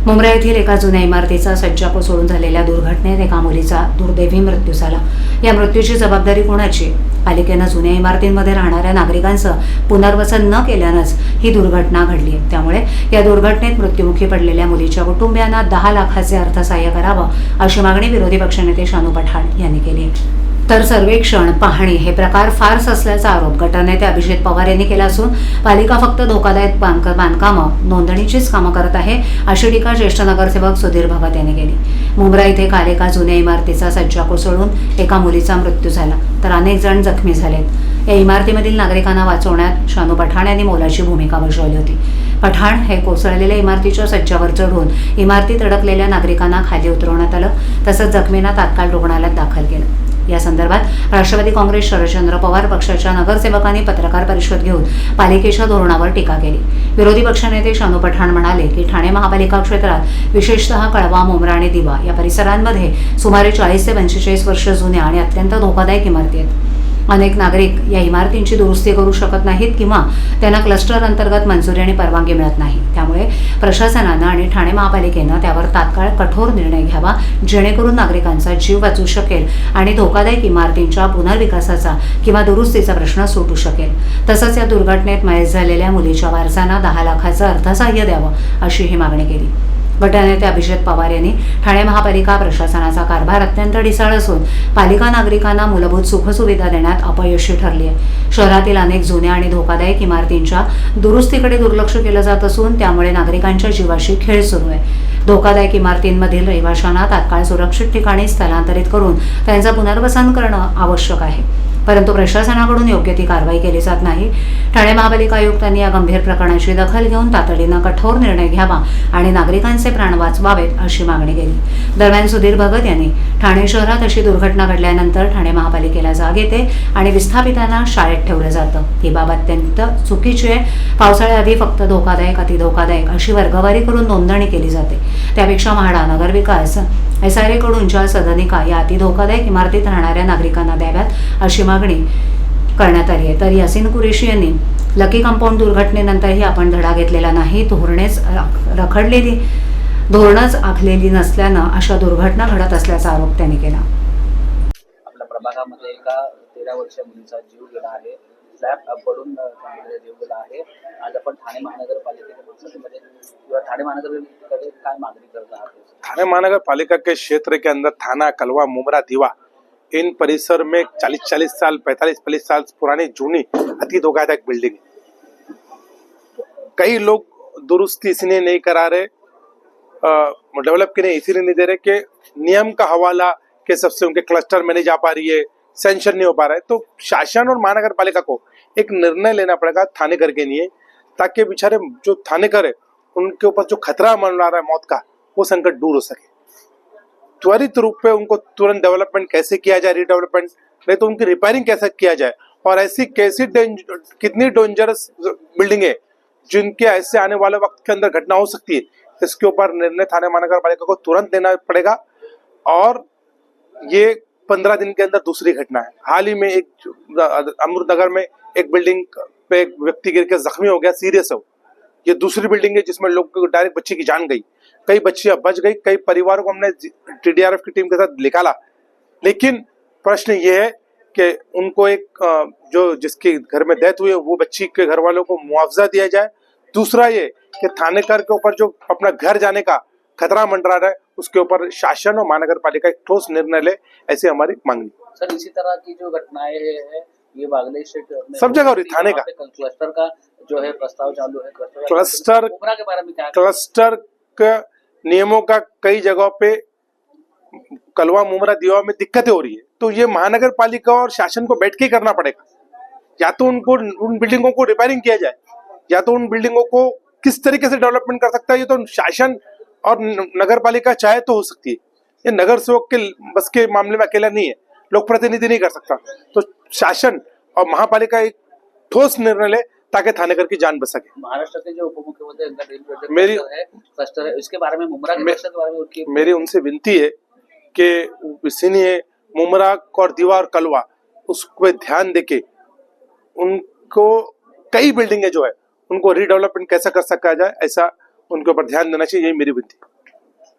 मुंब्रा येथील एका जुन्या इमारतीचा सज्जा कोसळून झालेल्या दुर्घटनेत एका मुलीचा दुर्दैवी मृत्यू झाला। या मृत्यूची जबाबदारी कोणाची? पालिकेनं जुन्या इमारतींमध्ये राहणाऱ्या नागरिकांचं पुनर्वसन न केल्यानंच ही दुर्घटना घडली आहे। त्यामुळे या दुर्घटनेत मृत्युमुखी पडलेल्या मुलीच्या कुटुंबियांना 10 लाखाचे अर्थसहाय्य करावं अशी मागणी विरोधी पक्षनेते शानू पठाण यांनी केली आहे। तर सर्वेक्षण पाहणी हे प्रकार फार्स असल्याचा आरोप गटनेते अभिजित पवार यांनी केला असून पालिका फक्त धोकादायक बांधकामं नोंदणीचीच कामं करत आहे अशी टीका ज्येष्ठ नगरसेवक सुधीर भगत यांनी केली। मुंब्रा इथे काल एका जुन्या इमारतीचा सज्जा कोसळून एका मुलीचा मृत्यू झाला तर अनेक जण जखमी झालेत। या इमारतीमधील नागरिकांना वाचवण्यात शानू पठाण यांनी मोलाची भूमिका बजावली होती। पठाण हे कोसळलेल्या इमारतीच्या सज्जावर चढून इमारतीत अडकलेल्या नागरिकांना खाली उतरवण्यात आलं तसंच जखमींना तात्काळ रुग्णालयात दाखल केलं। या संदर्भात राष्ट्रवादी काँग्रेस शरदचंद्र पवार पक्षाच्या नगरसेवकांनी पत्रकार परिषद घेऊन पालिकेच्या धोरणावर टीका केली। विरोधी पक्षनेते शानू पठाण म्हणाले की ठाणे महापालिका क्षेत्रात विशेषतः कळवा, मुंब्रा आणि दिवा या परिसरांमध्ये सुमारे 40 ते 45 वर्ष जुन्या आणि अत्यंत धोकादायक इमारती आहेत। अनेक नागरिक या इमारतींची दुरुस्ती करू शकत नाहीत किंवा त्यांना क्लस्टर अंतर्गत मंजुरी आणि परवानगी मिळत नाही। त्यामुळे प्रशासनानं आणि ठाणे महापालिकेनं त्यावर तात्काळ कठोर निर्णय घ्यावा जेणेकरून नागरिकांचा जीव वाचू शकेल आणि धोकादायक इमारतींच्या पुनर्विकासाचा किंवा दुरुस्तीचा प्रश्न सुटू शकेल। तसंच या दुर्घटनेत मयत झालेल्या मुलीच्या वारसांना 10 लाखाचं अर्थसहाय्य द्यावं अशी ही मागणी केली। गटनेते अभिजित पवार यांनी ठाणे महापालिका प्रशासनाचा कारभार अत्यंत ढिसाळ असून पालिका नागरिकांना मूलभूत सुखसुविधा देण्यात अपयशी ठरली आहे। शहरातील अनेक जुन्या आणि धोकादायक इमारतींच्या दुरुस्तीकडे दुर्लक्ष केलं जात असून त्यामुळे नागरिकांच्या जीवाशी खेळ सुरू आहे। धोकादायक इमारतींमधील रहिवाशांना तात्काळ सुरक्षित ठिकाणी स्थलांतरित करून त्यांचं पुनर्वसन करणं आवश्यक आहे, परंतु प्रशासनाकडून योग्य ती कारवाई केली जात नाही। ठाणे महापालिका आयुक्तांनी या गंभीर प्रकरणाची दखल घेऊन तातडीनं कठोर निर्णय घ्यावा आणि नागरिकांचे प्राण वाचवावेत अशी मागणी केली। दरम्यान सुधीर भगत यांनी ठाणे शहरात अशी दुर्घटना घडल्यानंतर ठाणे महापालिकेला जाग येते आणि विस्थापितांना शाळेत ठेवलं जातं। ही बाब अत्यंत चुकीची आहे। पावसाळ्याआधी फक्त धोकादायक, अतिधोकादायक अशी वर्गवारी करून नोंदणी केली जाते। त्यापेक्षा म्हाडा, नगरविकास, SRA कडून ज्या सदनिका या अतिधोकादायक इमारतीत राहणाऱ्या नागरिकांना द्याव्यात अशी मागणी करण्यात आली आहे। तर यासीन कुरेशी यांनी लकी कंपाऊंड दुर्घटनेनंतरही आपण धडा घेतलेला नाही, धोरणच आखलेली नसल्यानं अशा दुर्घटना घडत असल्याचा आरोप त्यांनी केला। आपल्या प्रभागामध्ये एका 13 वर्षीय मुलीचा जीव गेला आहे, स्लॅब पडून जीव गेला आहे। आज आपण ठाणे महानगरपालिकेमध्ये किंवा ठाणे महानगरपालिकेकडे काय मागणी करत आहात? ठाणे महानगर पालिका के क्षेत्र के अंदर थाना, कलवा, मुंब्रा, दीवा इन परिसर में 40-40 साल 45-45 साल पुरानी जूनी अति धोखादायक बिल्डिंग है। कई लोग दुरुस्ती इसलिए नहीं करा रहे, डेवलप करने इसीलिए नहीं दे रहे कि नियम का हवाला के सबसे उनके क्लस्टर में नहीं जा पा रही है, सेंशन नहीं हो पा रहा है। तो शासन और महानगर पालिका को एक निर्णय लेना पड़ेगा थानेकर के लिए, ताकि बेचारे जो थानेकर है उनके ऊपर जो खतरा मंडरा रहा है मौत का, वो संकट दूर हो सके। त्वरित रूप पे उनको तुरंत डेवलपमेंट कैसे किया जाए, रीडेवलपमेंट, नहीं तो उनकी रिपेयरिंग कैसे किया जाए, और ऐसी कितनी डेंजरस बिल्डिंग है जिनके ऐसे आने वाले वक्त के अंदर घटना हो सकती है, इसके ऊपर निर्णय थाने महानगर पालिका को तुरंत लेना पड़ेगा। और ये 15 दिन के अंदर दूसरी घटना है। हाल ही में एक अमृतनगर में एक बिल्डिंग पे एक व्यक्ति गिर के जख्मी हो गया, सीरियस हो। ये दूसरी बिल्डिंग है जिसमें लोग डायरेक्ट बच्चे की जान गई, कई बच्चियां बच गई, कई परिवारों को हमने TDRF की टीम के साथ निकाला। लेकिन प्रश्न ये है कि उनको एक जो जिसके घर में डेथ हुई है वो बच्ची के घर वालों को मुआवजा दिया जाए। दूसरा ये कि थानेकर के ऊपर जो अपना घर जाने का खतरा मंडरा रहा है उसके ऊपर शासन और महानगर पालिका एक ठोस निर्णय ले, ऐसी हमारी मांग। सर, इसी तरह की जो घटनाएं हैं ये बागले सब जगह हो रही, थाने का क्लस्टर का जो है प्रस्ताव चालू है। क्लस्टर के बारे में क्या? क्लस्टर के नियमों का कई जगहों पे कलवा, मुंब्रा, दीवा में दिक्कतें हो रही है, तो ये महानगर पालिका और शासन को बैठ के करना पड़ेगा। या तो उनको उन बिल्डिंगों को रिपेयरिंग किया जाए, या तो उन बिल्डिंगों को किस तरीके से डेवलपमेंट कर सकता है, ये तो शासन और नगर पालिका चाहे तो हो सकती है। ये नगर सेवक के बस के मामले में अकेला नहीं है, लोक प्रतिनिधि नहीं कर सकता। तो शासन और महापालिका एक ठोस निर्णय ले ताकि थानेकर की जान बच सके। महाराष्ट्र के जो उप मुख्यमंत्री मेरी क्लस्टर है, इसके बारे में मुंब्रा के क्लस्टर के बारे में उनकी मेरी उनसे विनती है कि इसीलिए मुंब्रा और दीवा और कलवा उस पर ध्यान देके उनको कई बिल्डिंगें जो है उनको रीडेवलपमेंट कैसा कर सका जाए, ऐसा उनके ऊपर ध्यान देना चाहिए, यही मेरी विनती।